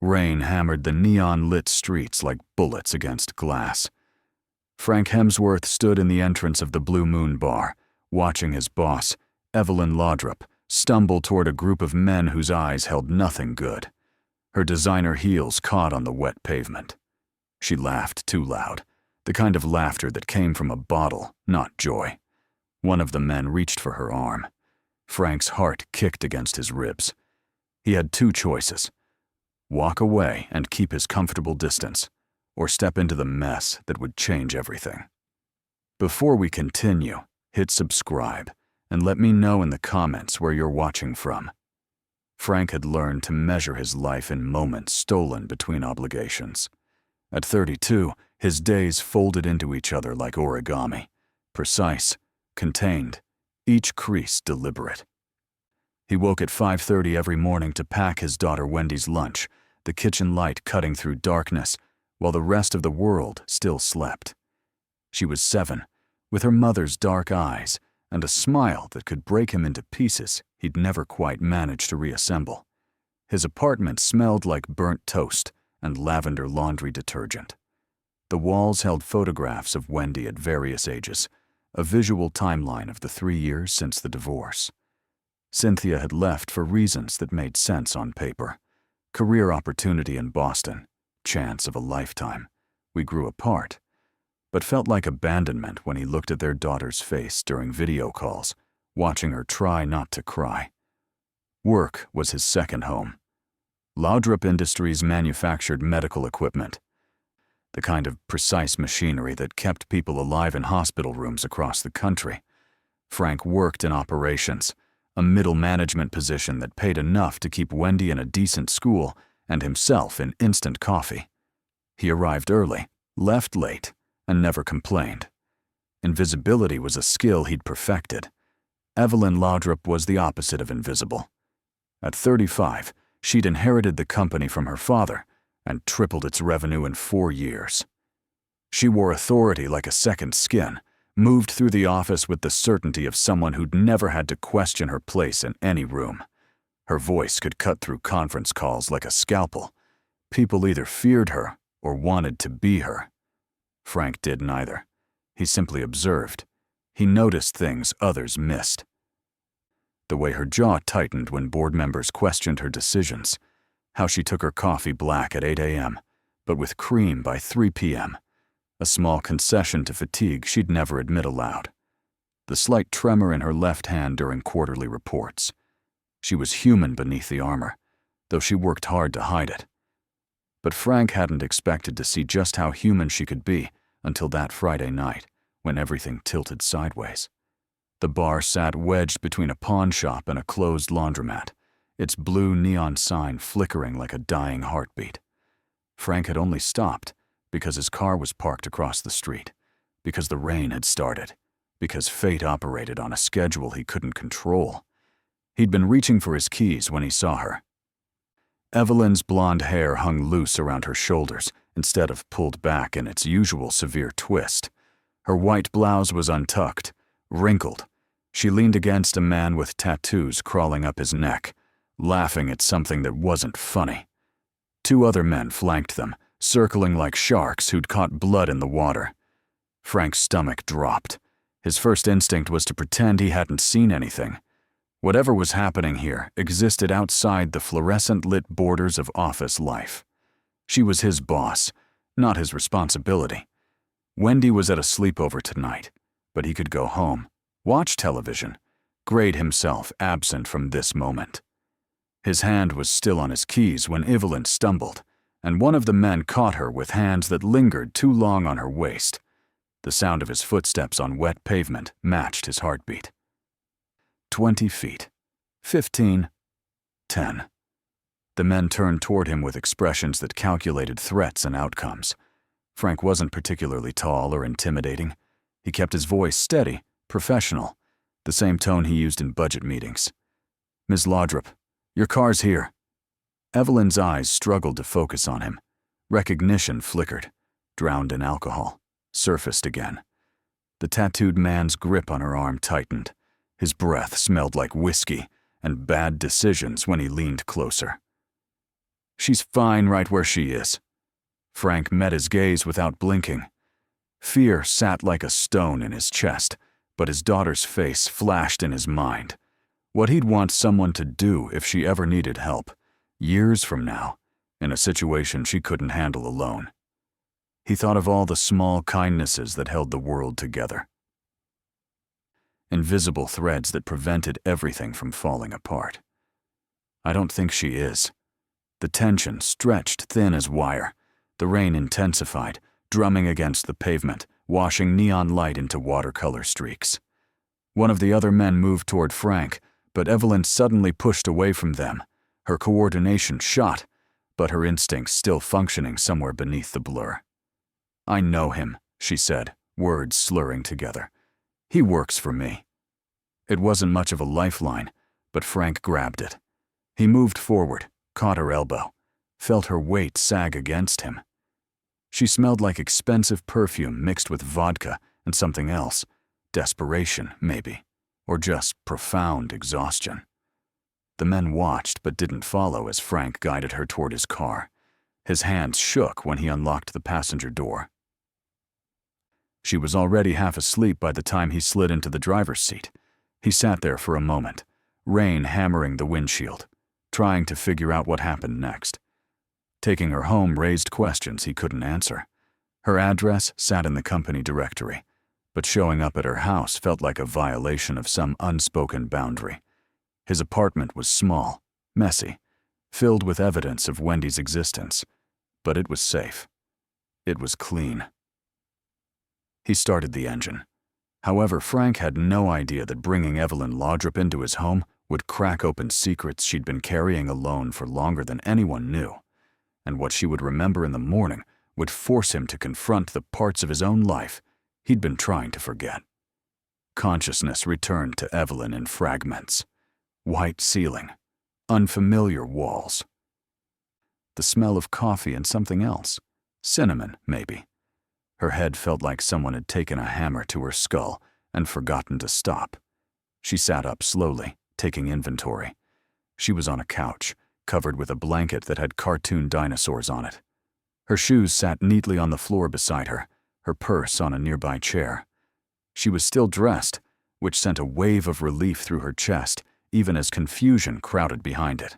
Rain hammered the neon-lit streets like bullets against glass. Frank Hemsworth stood in the entrance of the Blue Moon Bar, watching his boss, Evelyn Laudrup, stumble toward a group of men whose eyes held nothing good. Her designer heels caught on the wet pavement. She laughed too loud, the kind of laughter that came from a bottle, not joy. One of the men reached for her arm. Frank's heart kicked against his ribs. He had two choices: walk away and keep his comfortable distance, or step into the mess that would change everything. Before we continue, hit subscribe and let me know in the comments where you're watching from. Frank had learned to measure his life in moments stolen between obligations. At 32, his days folded into each other like origami, precise, contained, each crease deliberate. He woke at 5:30 every morning to pack his daughter Wendy's lunch, the kitchen light cutting through darkness, while the rest of the world still slept. She was 7, with her mother's dark eyes and a smile that could break him into pieces he'd never quite managed to reassemble. His apartment smelled like burnt toast and lavender laundry detergent. The walls held photographs of Wendy at various ages, a visual timeline of the 3 years since the divorce. Cynthia had left for reasons that made sense on paper. Career opportunity in Boston, chance of a lifetime. We grew apart, but felt like abandonment when he looked at their daughter's face during video calls, watching her try not to cry. Work was his second home. Laudrup Industries manufactured medical equipment, the kind of precise machinery that kept people alive in hospital rooms across the country. Frank worked in operations, a middle management position that paid enough to keep Wendy in a decent school and himself in instant coffee. He arrived early, left late, and never complained. Invisibility was a skill he'd perfected. Evelyn Laudrup was the opposite of invisible. At 35, she'd inherited the company from her father and tripled its revenue in 4 years. She wore authority like a second skin, moved through the office with the certainty of someone who'd never had to question her place in any room. Her voice could cut through conference calls like a scalpel. People either feared her or wanted to be her. Frank did neither. He simply observed. He noticed things others missed. The way her jaw tightened when board members questioned her decisions, how she took her coffee black at 8 a.m., but with cream by 3 p.m., a small concession to fatigue she'd never admit aloud. The slight tremor in her left hand during quarterly reports. She was human beneath the armor, though she worked hard to hide it. But Frank hadn't expected to see just how human she could be until that Friday night, when everything tilted sideways. The bar sat wedged between a pawn shop and a closed laundromat, its blue neon sign flickering like a dying heartbeat. Frank had only stopped because his car was parked across the street, because the rain had started, because fate operated on a schedule he couldn't control. He'd been reaching for his keys when he saw her. Evelyn's blonde hair hung loose around her shoulders instead of pulled back in its usual severe twist. Her white blouse was untucked, wrinkled. She leaned against a man with tattoos crawling up his neck, laughing at something that wasn't funny. 2 other men flanked them, circling like sharks who'd caught blood in the water. Frank's stomach dropped. His first instinct was to pretend he hadn't seen anything. Whatever was happening here existed outside the fluorescent-lit borders of office life. She was his boss, not his responsibility. Wendy was at a sleepover tonight, but he could go home, watch television, grade himself absent from this moment. His hand was still on his keys when Evelyn stumbled, and one of the men caught her with hands that lingered too long on her waist. The sound of his footsteps on wet pavement matched his heartbeat. 20 feet. 15. 10. The men turned toward him with expressions that calculated threats and outcomes. Frank wasn't particularly tall or intimidating. He kept his voice steady, professional, the same tone he used in budget meetings. "Ms. Laudrup, your car's here." Evelyn's eyes struggled to focus on him. Recognition flickered, drowned in alcohol, surfaced again. The tattooed man's grip on her arm tightened. His breath smelled like whiskey and bad decisions when he leaned closer. She's fine right where she is." Frank met his gaze without blinking. Fear sat like a stone in his chest, but his daughter's face flashed in his mind. What he'd want someone to do if she ever needed help, years from now, in a situation she couldn't handle alone. He thought of all the small kindnesses that held the world together. Invisible threads that prevented everything from falling apart. "I don't think she is." The tension stretched thin as wire. The rain intensified, drumming against the pavement, washing neon light into watercolor streaks. One of the other men moved toward Frank, but Evelyn suddenly pushed away from them. Her coordination shot, but her instincts still functioning somewhere beneath the blur. "I know him," she said, words slurring together. "He works for me." It wasn't much of a lifeline, but Frank grabbed it. He moved forward, caught her elbow, felt her weight sag against him. She smelled like expensive perfume mixed with vodka and something else. Desperation, maybe, or just profound exhaustion. The men watched but didn't follow as Frank guided her toward his car. His hands shook when he unlocked the passenger door. She was already half asleep by the time he slid into the driver's seat. He sat there for a moment, rain hammering the windshield, trying to figure out what happened next. Taking her home raised questions he couldn't answer. Her address sat in the company directory, but showing up at her house felt like a violation of some unspoken boundary. His apartment was small, messy, filled with evidence of Wendy's existence, but it was safe. It was clean. He started the engine. However, Frank had no idea that bringing Evelyn Laudrup into his home would crack open secrets she'd been carrying alone for longer than anyone knew, and what she would remember in the morning would force him to confront the parts of his own life he'd been trying to forget. Consciousness returned to Evelyn in fragments. White ceiling, unfamiliar walls. The smell of coffee and something else. Cinnamon, maybe. Her head felt like someone had taken a hammer to her skull and forgotten to stop. She sat up slowly, taking inventory. She was on a couch, covered with a blanket that had cartoon dinosaurs on it. Her shoes sat neatly on the floor beside her, her purse on a nearby chair. She was still dressed, which sent a wave of relief through her chest, even as confusion crowded behind it.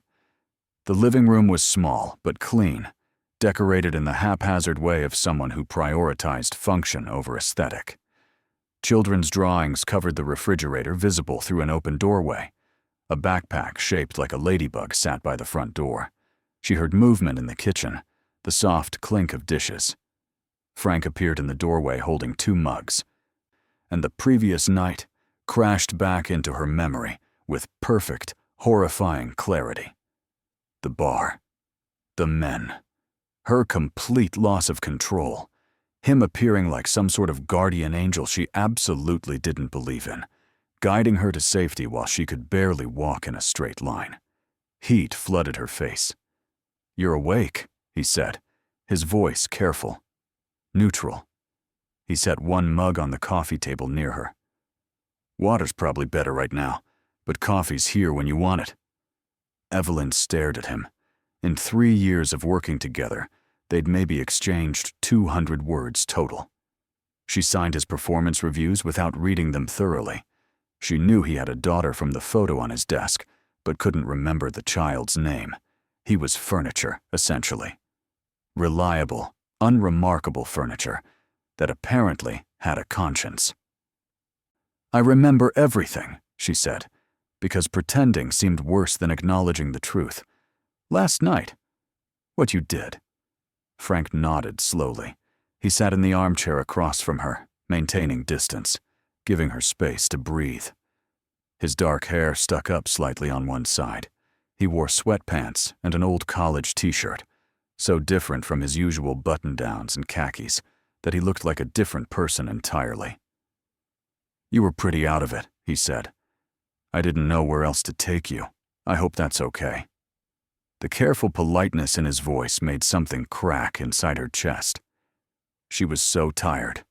The living room was small but clean, decorated in the haphazard way of someone who prioritized function over aesthetic. Children's drawings covered the refrigerator, visible through an open doorway. A backpack shaped like a ladybug sat by the front door. She heard movement in the kitchen, the soft clink of dishes. Frank appeared in the doorway holding 2 mugs. And the previous night crashed back into her memory with perfect, horrifying clarity. The bar. The men. Her complete loss of control. Him appearing like some sort of guardian angel she absolutely didn't believe in, guiding her to safety while she could barely walk in a straight line. Heat flooded her face. "You're awake," he said, his voice careful, neutral. He set 1 mug on the coffee table near her. "Water's probably better right now, but coffee's here when you want it." Evelyn stared at him. In 3 years of working together, they'd maybe exchanged 200 words total. She signed his performance reviews without reading them thoroughly. She knew he had a daughter from the photo on his desk, but couldn't remember the child's name. He was furniture, essentially. Reliable, unremarkable furniture that apparently had a conscience. "I remember everything," she said, because pretending seemed worse than acknowledging the truth. "Last night. What you did." Frank nodded slowly. He sat in the armchair across from her, maintaining distance, giving her space to breathe. His dark hair stuck up slightly on one side. He wore sweatpants and an old college t-shirt, so different from his usual button-downs and khakis that he looked like a different person entirely. "You were pretty out of it," he said. "I didn't know where else to take you. I hope that's okay." The careful politeness in his voice made something crack inside her chest. She was so tired.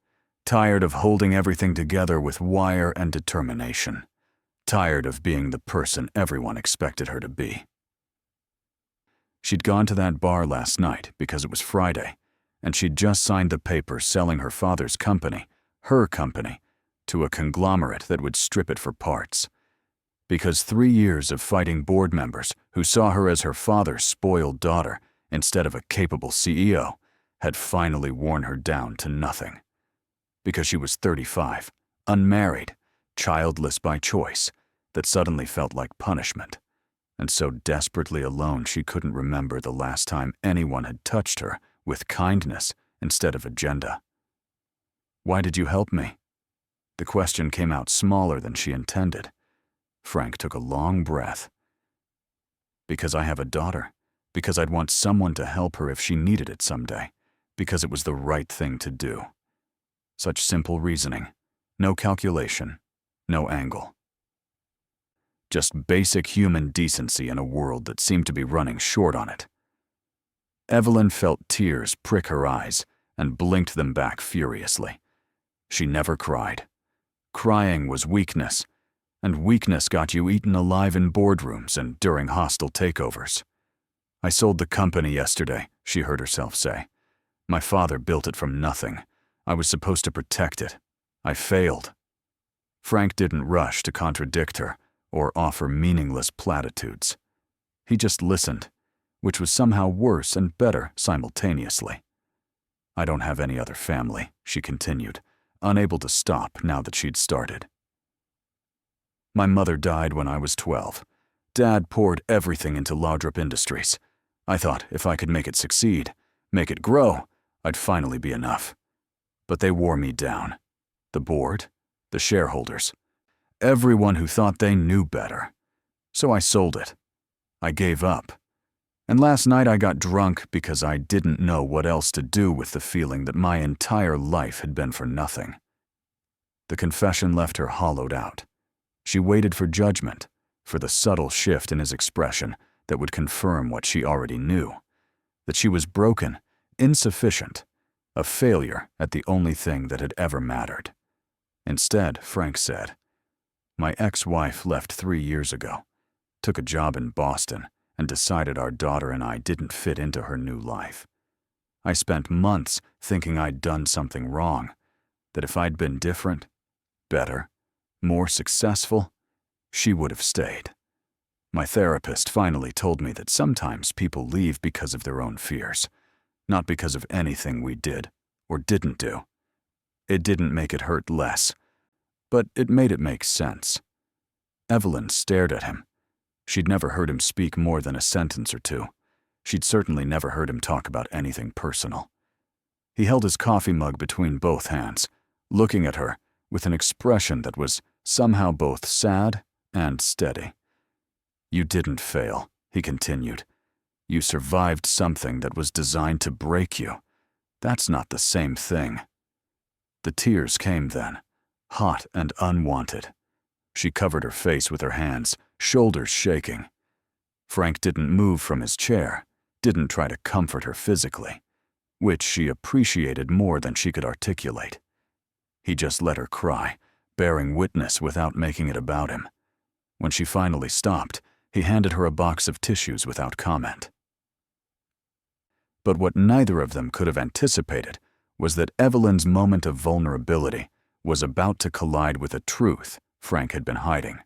Tired of holding everything together with wire and determination. Tired of being the person everyone expected her to be. She'd gone to that bar last night because it was Friday, and she'd just signed the papers selling her father's company, her company, to a conglomerate that would strip it for parts. Because 3 years of fighting board members who saw her as her father's spoiled daughter instead of a capable CEO had finally worn her down to nothing. Because she was 35, unmarried, childless by choice, that suddenly felt like punishment, and so desperately alone she couldn't remember the last time anyone had touched her with kindness instead of agenda. "Why did you help me?" The question came out smaller than she intended. Frank took a long breath. "Because I have a daughter. Because I'd want someone to help her if she needed it someday. Because it was the right thing to do." Such simple reasoning. No calculation. No angle. Just basic human decency in a world that seemed to be running short on it. Evelyn felt tears prick her eyes and blinked them back furiously. She never cried. Crying was weakness, and weakness got you eaten alive in boardrooms and during hostile takeovers. "I sold the company yesterday," she heard herself say. "My father built it from nothing. I was supposed to protect it. I failed." Frank didn't rush to contradict her or offer meaningless platitudes. He just listened, which was somehow worse and better simultaneously. "I don't have any other family," she continued, unable to stop now that she'd started. "My mother died when I was 12. Dad poured everything into Laudrup Industries. I thought if I could make it succeed, make it grow, I'd finally be enough. But they wore me down. The board, the shareholders, everyone who thought they knew better. So I sold it. I gave up. And last night I got drunk because I didn't know what else to do with the feeling that my entire life had been for nothing." The confession left her hollowed out. She waited for judgment, for the subtle shift in his expression that would confirm what she already knew, that she was broken, insufficient, a failure at the only thing that had ever mattered. Instead, Frank said, "My ex-wife left 3 years ago, took a job in Boston, and decided our daughter and I didn't fit into her new life. I spent months thinking I'd done something wrong, that if I'd been different, better, more successful, she would have stayed. My therapist finally told me that sometimes people leave because of their own fears, not because of anything we did or didn't do. It didn't make it hurt less, but it made it make sense." Evelyn stared at him. She'd never heard him speak more than a sentence or two. She'd certainly never heard him talk about anything personal. He held his coffee mug between both hands, looking at her with an expression that was somehow both sad and steady. "You didn't fail," he continued. "You survived something that was designed to break you. That's not the same thing." The tears came then, hot and unwanted. She covered her face with her hands, shoulders shaking. Frank didn't move from his chair, didn't try to comfort her physically, which she appreciated more than she could articulate. He just let her cry, bearing witness without making it about him. When she finally stopped, he handed her a box of tissues without comment. But what neither of them could have anticipated was that Evelyn's moment of vulnerability was about to collide with a truth Frank had been hiding,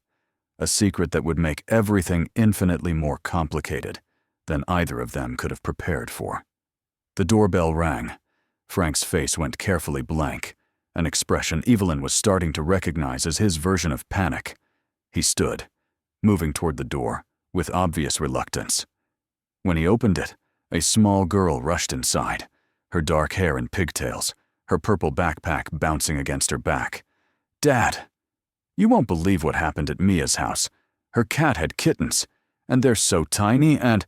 a secret that would make everything infinitely more complicated than either of them could have prepared for. The doorbell rang. Frank's face went carefully blank, an expression Evelyn was starting to recognize as his version of panic. He stood, moving toward the door, with obvious reluctance. When he opened it, a small girl rushed inside, her dark hair in pigtails, her purple backpack bouncing against her back. "Dad, you won't believe what happened at Mia's house. Her cat had kittens, and they're so tiny and—"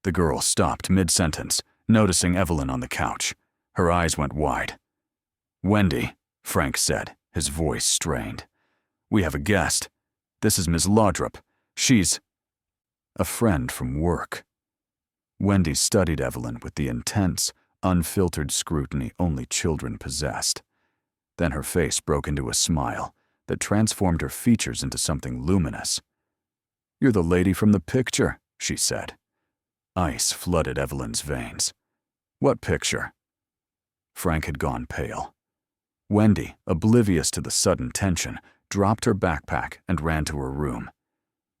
The girl stopped mid-sentence, noticing Evelyn on the couch. Her eyes went wide. "Wendy," Frank said, his voice strained. "We have a guest. This is Miss Laudrup. She's a friend from work." Wendy studied Evelyn with the intense, unfiltered scrutiny only children possessed. Then her face broke into a smile that transformed her features into something luminous. "You're the lady from the picture," she said. Ice flooded Evelyn's veins. What picture? Frank had gone pale. Wendy, oblivious to the sudden tension, dropped her backpack and ran to her room.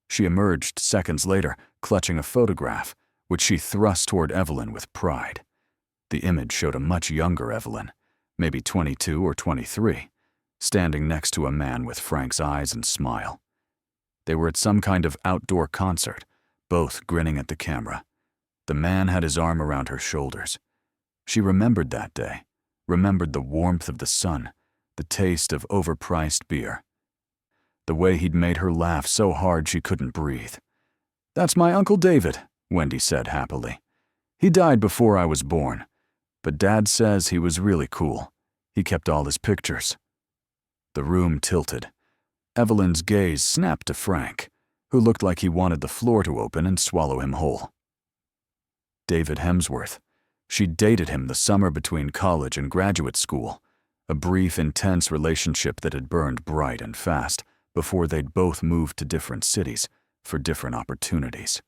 She emerged seconds later, clutching a photograph, which she thrust toward Evelyn with pride. The image showed a much younger Evelyn, maybe 22 or 23, standing next to a man with Frank's eyes and smile. They were at some kind of outdoor concert, both grinning at the camera. The man had his arm around her shoulders. She remembered that day, remembered the warmth of the sun, the taste of overpriced beer, the way he'd made her laugh so hard she couldn't breathe. "That's my Uncle David," Wendy said happily. "He died before I was born, but Dad says he was really cool. He kept all his pictures." The room tilted. Evelyn's gaze snapped to Frank, who looked like he wanted the floor to open and swallow him whole. David Hemsworth. She'd dated him the summer between college and graduate school, a brief, intense relationship that had burned bright and fast before they'd both moved to different cities for different opportunities.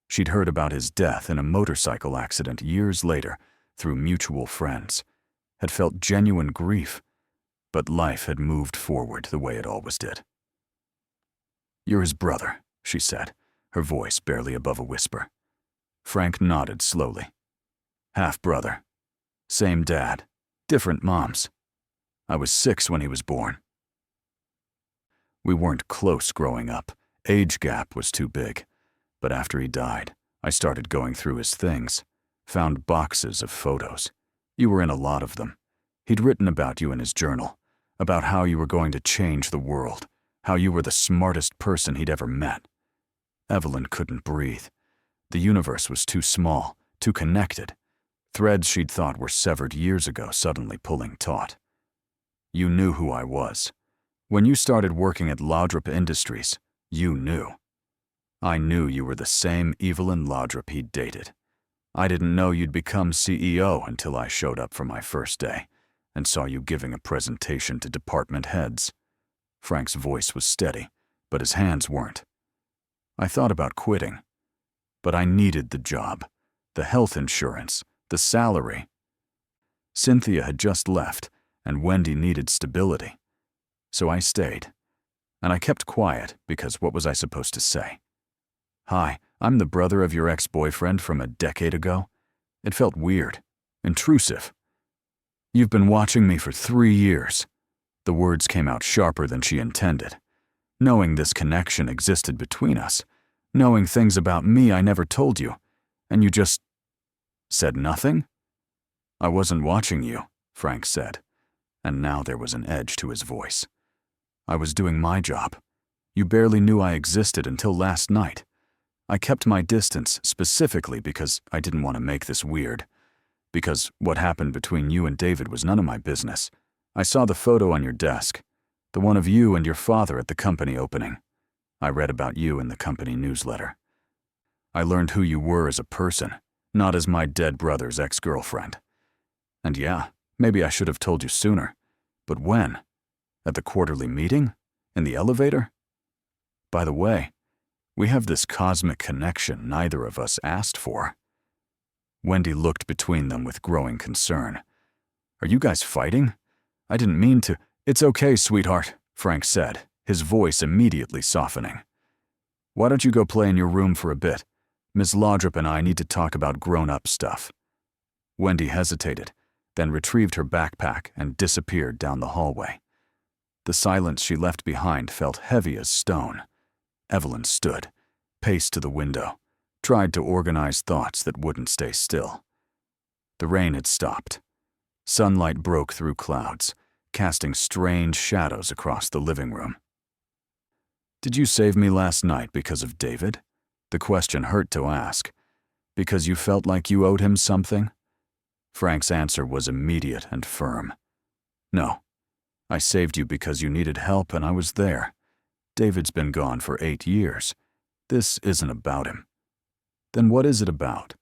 She'd heard about his death in a motorcycle accident years later through mutual friends, had felt genuine grief, but life had moved forward the way it always did. "You're his brother," she said, her voice barely above a whisper. Frank nodded slowly. "Half-brother. Same dad. Different moms. I was 6 when he was born. We weren't close growing up. Age gap was too big. But after he died, I started going through his things. Found boxes of photos. You were in a lot of them. He'd written about you in his journal, about how you were going to change the world, how you were the smartest person he'd ever met." Evelyn couldn't breathe. The universe was too small, too connected. Threads she'd thought were severed years ago suddenly pulling taut. "You knew who I was. When you started working at Laudrup Industries, you knew. I knew you were the same Evelyn Laudrup he'd dated. I didn't know you'd become CEO until I showed up for my first day and saw you giving a presentation to department heads." Frank's voice was steady, but his hands weren't. "I thought about quitting, but I needed the job, the health insurance, the salary. Cynthia had just left, and Wendy needed stability. So I stayed, and I kept quiet because what was I supposed to say? 'Hi, I'm the brother of your ex-boyfriend from a decade ago?' It felt weird, intrusive. 'You've been watching me for 3 years. The words came out sharper than she intended. Knowing this connection existed between us, knowing things about me I never told you, and you just said nothing? "I wasn't watching you," Frank said, and now there was an edge to his voice. "I was doing my job. You barely knew I existed until last night. I kept my distance specifically because I didn't want to make this weird. Because what happened between you and David was none of my business. I saw the photo on your desk, the one of you and your father at the company opening. I read about you in the company newsletter. I learned who you were as a person, not as my dead brother's ex-girlfriend. And yeah, maybe I should have told you sooner. But when? At the quarterly meeting? In the elevator? By the way, we have this cosmic connection neither of us asked for." Wendy looked between them with growing concern. "Are you guys fighting? I didn't mean to." "It's okay, sweetheart," Frank said, his voice immediately softening. "Why don't you go play in your room for a bit? Miss Laudrup and I need to talk about grown-up stuff." Wendy hesitated, then retrieved her backpack and disappeared down the hallway. The silence she left behind felt heavy as stone. Evelyn stood, paced to the window, tried to organize thoughts that wouldn't stay still. The rain had stopped. Sunlight broke through clouds, casting strange shadows across the living room. "Did you save me last night because of David?" The question hurt to ask. "Because you felt like you owed him something?" Frank's answer was immediate and firm. "No. I saved you because you needed help and I was there. David's been gone for 8 years. This isn't about him." "Then what is it about?"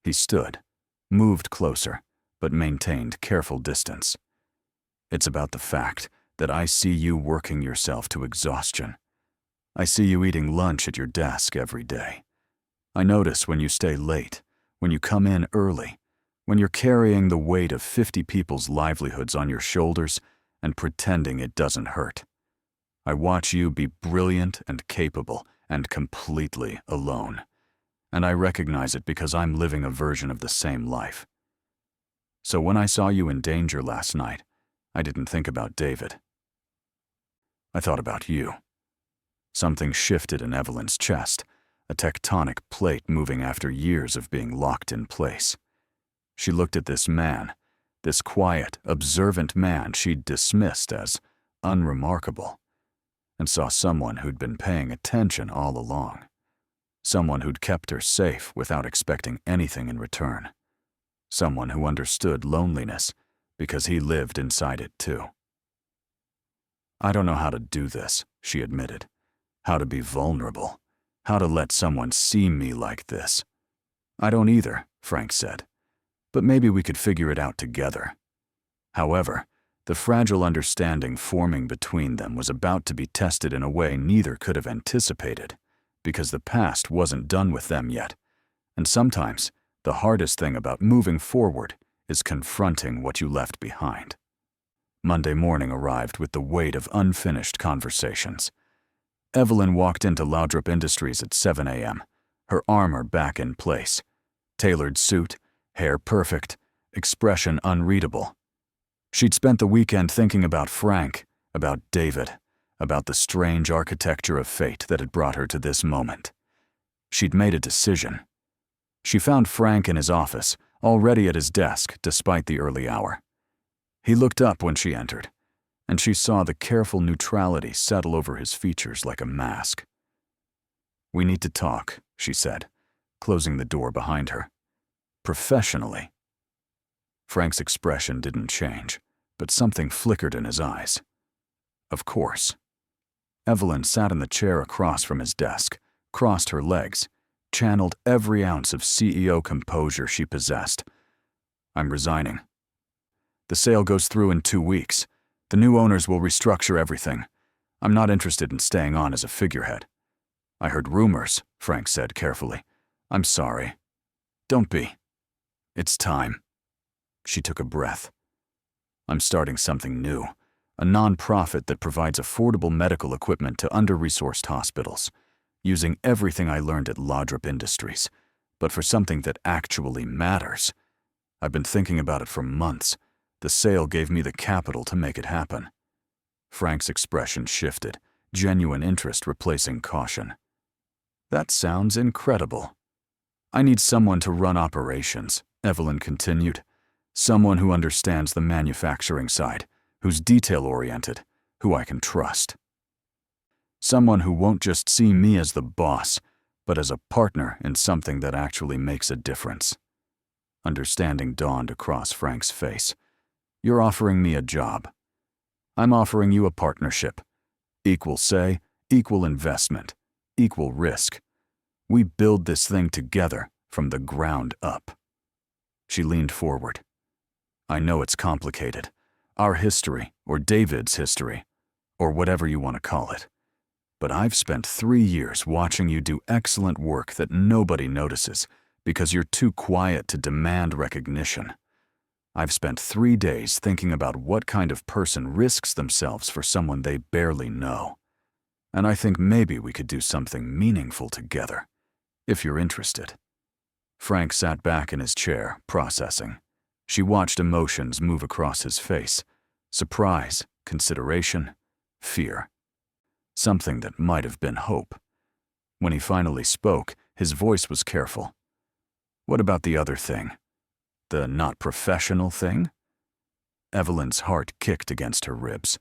He stood, moved closer, but maintained careful distance. "It's about the fact that I see you working yourself to exhaustion. I see you eating lunch at your desk every day. I notice when you stay late, when you come in early, when you're carrying the weight of 50 people's livelihoods on your shoulders and pretending it doesn't hurt. I watch you be brilliant and capable and completely alone. And I recognize it because I'm living a version of the same life. So when I saw you in danger last night, I didn't think about David. I thought about you. Something shifted in Evelyn's chest, a tectonic plate moving after years of being locked in place. She looked at this man, this quiet, observant man she'd dismissed as unremarkable, and saw someone who'd been paying attention all along. Someone who'd kept her safe without expecting anything in return. Someone who understood loneliness because he lived inside it too. I don't know how to do this, she admitted. How to be vulnerable. How to let someone see me like this. I don't either, Frank said. But maybe we could figure it out together. However, the fragile understanding forming between them was about to be tested in a way neither could have anticipated, because the past wasn't done with them yet, and sometimes the hardest thing about moving forward is confronting what you left behind. Monday morning arrived with the weight of unfinished conversations. Evelyn walked into Laudrup Industries at 7 a.m., her armor back in place, tailored suit, hair perfect, expression unreadable. She'd spent the weekend thinking about Frank, about David, about the strange architecture of fate that had brought her to this moment. She'd made a decision. She found Frank in his office, already at his desk despite the early hour. He looked up when she entered, and she saw the careful neutrality settle over his features like a mask. "We need to talk," she said, closing the door behind her. "Professionally." Frank's expression didn't change, but something flickered in his eyes. Of course. Evelyn sat in the chair across from his desk, crossed her legs, channeled every ounce of CEO composure she possessed. "I'm resigning. The sale goes through in 2 weeks. The new owners will restructure everything. I'm not interested in staying on as a figurehead." "I heard rumors," Frank said carefully. "I'm sorry." "Don't be. It's time." She took a breath. "I'm starting something new, a non-profit that provides affordable medical equipment to under-resourced hospitals, using everything I learned at Laudrup Industries, but for something that actually matters. I've been thinking about it for months. The sale gave me the capital to make it happen." Frank's expression shifted, genuine interest replacing caution. "That sounds incredible." "I need someone to run operations," Evelyn continued. "Someone who understands the manufacturing side, who's detail-oriented, who I can trust. Someone who won't just see me as the boss, but as a partner in something that actually makes a difference." Understanding dawned across Frank's face. "You're offering me a job. I'm offering you a partnership. Equal say, equal investment, equal risk. We build this thing together from the ground up." She leaned forward. "I know it's complicated. Our history, or David's history, or whatever you want to call it. But I've spent 3 years watching you do excellent work that nobody notices because you're too quiet to demand recognition. I've spent 3 days thinking about what kind of person risks themselves for someone they barely know. And I think maybe we could do something meaningful together, if you're interested." Frank sat back in his chair, processing. She watched emotions move across his face. Surprise, consideration, fear. Something that might have been hope. When he finally spoke, his voice was careful. "What about the other thing? The not professional thing?" Evelyn's heart kicked against her ribs.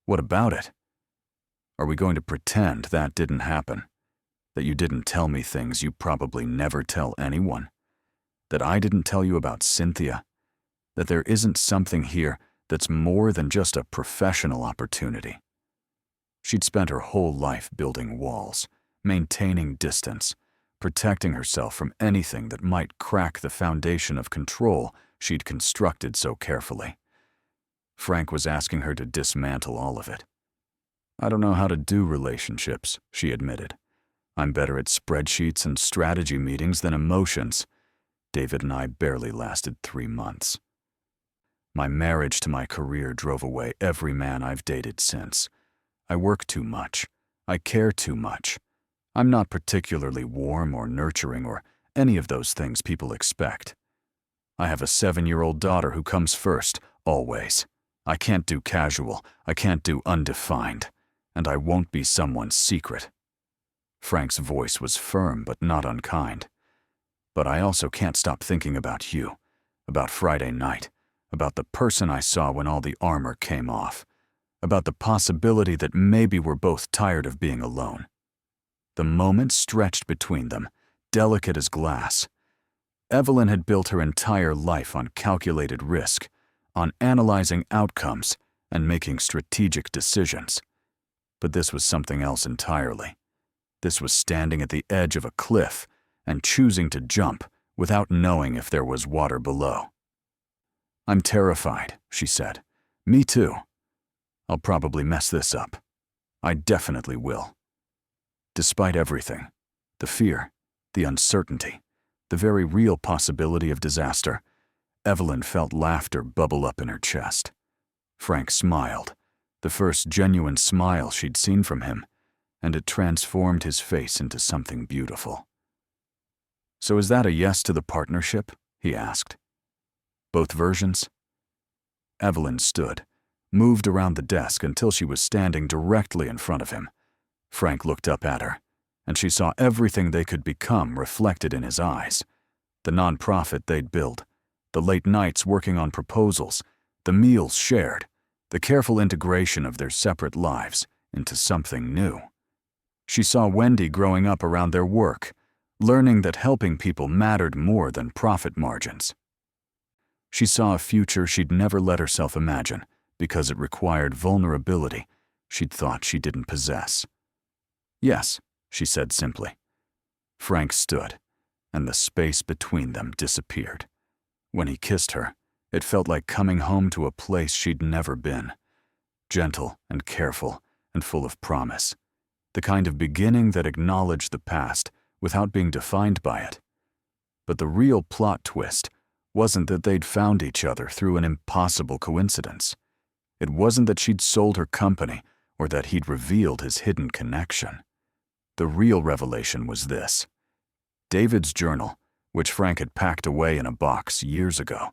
"What about it? Are we going to pretend that didn't happen? That you didn't tell me things you probably never tell anyone? That I didn't tell you about Cynthia? That there isn't something here that's more than just a professional opportunity?" She'd spent her whole life building walls, maintaining distance, protecting herself from anything that might crack the foundation of control she'd constructed so carefully. Frank was asking her to dismantle all of it. "I don't know how to do relationships," she admitted. I'm better at spreadsheets and strategy meetings than emotions. David and I barely lasted 3 months. My marriage to my career drove away every man I've dated since. I work too much. I care too much. I'm not particularly warm or nurturing or any of those things people expect. I have a 7-year-old daughter who comes first, always. I can't do casual, I can't do undefined, and I won't be someone's secret. Frank's voice was firm but not unkind. But I also can't stop thinking about you, about Friday night, about the person I saw when all the armor came off, about the possibility that maybe we're both tired of being alone. The moment stretched between them, delicate as glass. Evelyn had built her entire life on calculated risk, on analyzing outcomes and making strategic decisions. But this was something else entirely. This was standing at the edge of a cliff and choosing to jump without knowing if there was water below. I'm terrified, she said. Me too. I'll probably mess this up. I definitely will. Despite everything, the fear, the uncertainty, the very real possibility of disaster, Evelyn felt laughter bubble up in her chest. Frank smiled, the first genuine smile she'd seen from him, and it transformed his face into something beautiful. So is that a yes to the partnership? He asked. Both versions? Evelyn stood, moved around the desk until she was standing directly in front of him. Frank looked up at her, and she saw everything they could become reflected in his eyes. The nonprofit they'd built, the late nights working on proposals, the meals shared, the careful integration of their separate lives into something new. She saw Wendy growing up around their work, learning that helping people mattered more than profit margins. She saw a future she'd never let herself imagine because it required vulnerability she'd thought she didn't possess. Yes, she said simply. Frank stood, and the space between them disappeared. When he kissed her, it felt like coming home to a place she'd never been. Gentle and careful and full of promise. The kind of beginning that acknowledged the past without being defined by it. But the real plot twist wasn't that they'd found each other through an impossible coincidence. It wasn't that she'd sold her company or that he'd revealed his hidden connection. The real revelation was this. David's journal, which Frank had packed away in a box years ago,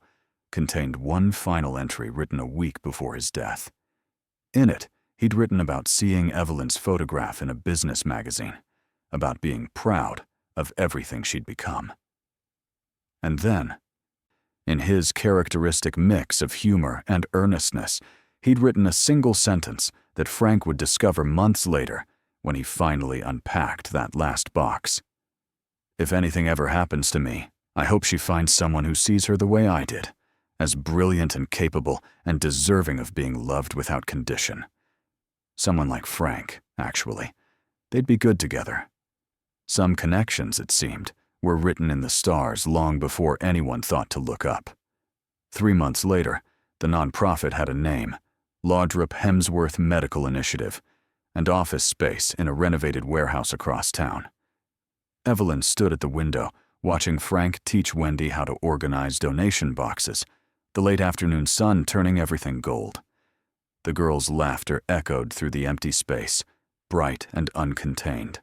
contained one final entry written a week before his death. In it, he'd written about seeing Evelyn's photograph in a business magazine, about being proud of everything she'd become. And then, in his characteristic mix of humor and earnestness, he'd written a single sentence that Frank would discover months later when he finally unpacked that last box. If anything ever happens to me, I hope she finds someone who sees her the way I did, as brilliant and capable and deserving of being loved without condition. Someone like Frank, actually. They'd be good together. Some connections, it seemed, were written in the stars long before anyone thought to look up. 3 months later, the nonprofit had a name, Laudrup Hemsworth Medical Initiative, and office space in a renovated warehouse across town. Evelyn stood at the window, watching Frank teach Wendy how to organize donation boxes, the late afternoon sun turning everything gold. The girl's laughter echoed through the empty space, bright and uncontained.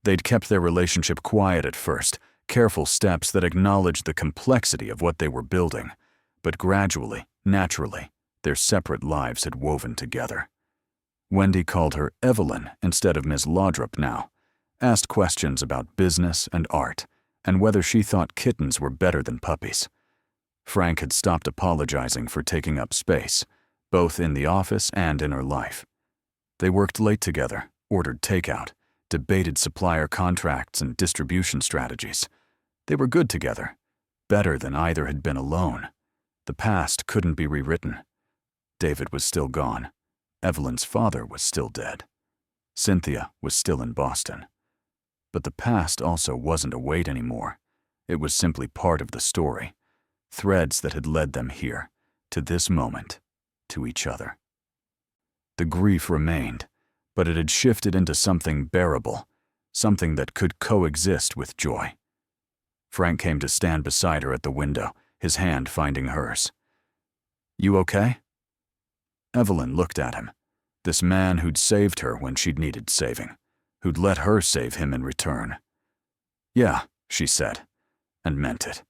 They'd kept their relationship quiet at first, careful steps that acknowledged the complexity of what they were building, but gradually, naturally, their separate lives had woven together. Wendy called her Evelyn instead of Ms. Laudrup now, asked questions about business and art, and whether she thought kittens were better than puppies. Frank had stopped apologizing for taking up space, both in the office and in her life. They worked late together, ordered takeout, debated supplier contracts and distribution strategies. They were good together, better than either had been alone. The past couldn't be rewritten. David was still gone. Evelyn's father was still dead. Cynthia was still in Boston. But the past also wasn't a weight anymore. It was simply part of the story, threads that had led them here, to this moment, to each other. The grief remained, but it had shifted into something bearable, something that could coexist with joy. Frank came to stand beside her at the window, his hand finding hers. "You okay?" Evelyn looked at him, this man who'd saved her when she'd needed saving, who'd let her save him in return. "Yeah," she said, and meant it.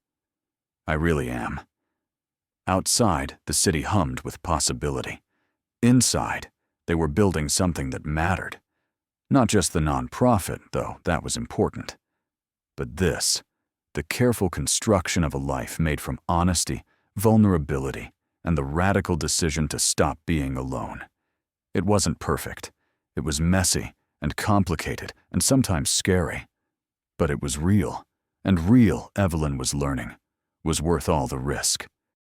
"I really am." Outside, the city hummed with possibility. Inside, they were building something that mattered. Not just the nonprofit, though that was important. But this, the careful construction of a life made from honesty, vulnerability, and the radical decision to stop being alone. It wasn't perfect. It was messy and complicated and sometimes scary. But it was real, and real, Evelyn was learning, was worth all the risk.